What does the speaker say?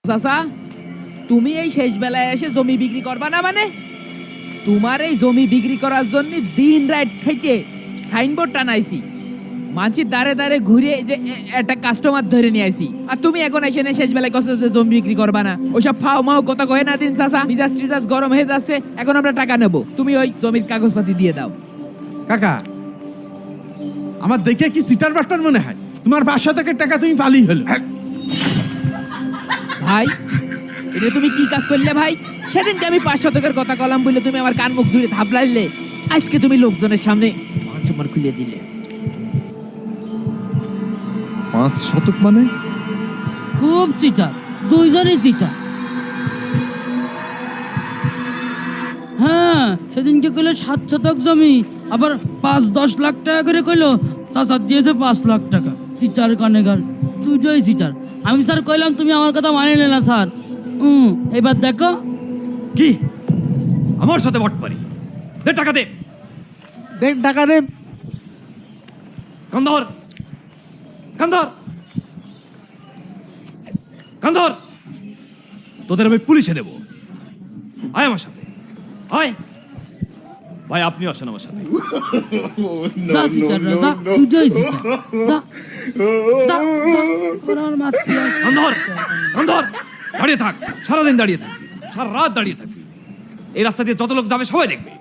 চাচা, তুমি এই শেষ বেলায় এসে জমি বিক্রি করবা না? মানে তোমার এই জমি বিক্রি করার জন্য দিন রাত থেকে সাইনবোর্ড টানাইছি, মানছি দাঁড়ে দাঁড়ে ঘুরে যে একটা কাস্টমার ধরে নিয়ে আইছি, আর তুমি এখন এসে শেষ বেলায় কষ্ট যে জমি বিক্রি করবা না। ওইসব ফাও মাও কথা কয়ে না দিন চাচা, মিজাজ টিজাজ গরম হয়ে যাচ্ছে। এখন আমরা টাকা নেবো, তুমি ওই জমির কাগজপাতি দিয়ে দাও। কাকা, আমার দেখে কি সিটার বাস্টার মনে হয়? তোমার 500 টাকার টাকা তুমি পালি হলো। ভাই, এটা তুমি কি কাজ করলে ভাই? সেদিনকে আমি 500 টাকার কথা কলাম বলে তুমি আমার কান মুখ ধরে থাপলাইলে, আজকে তুমি লোকজনের সামনে মান সম্মান খুলে দিলে। 5 শতক মানে? খুব চিটার, দুইজনই চিটার। হ্যাঁ, সেদিনকে কইলো 7 শতক জমি, আবার 5-10 লাখ টাকা করে কইলো। চাচা দিয়েছে 5 লাখ টাকা। চিটার কানেগার, দুইটাই চিটার। আমি স্যার কইলাম তুমি আমার কথা মানিলে না স্যার। এবার দেখো কি আমার সাথে বটপারি? দে টাকা দে। দেন টাকা দেন। কান্দর, কান্দর, কান্দর, তোদের আমি পুলিশে দেব। আয় আমার সাথে, আয় ভাই। আপনি আসেন আমার সাথে। যা চিটার রাজা, দুইটাই চিটার। যা যা যা, ওরা আর মারতে আসে। কান্দর, কান্দর, দাঁড়িয়ে থাক। সারাদিন দাঁড়িয়ে থাকবি, সারা রাত দাঁড়িয়ে থাকবি। এই রাস্তা দিয়ে যত লোক যাবে সবাই দেখবে।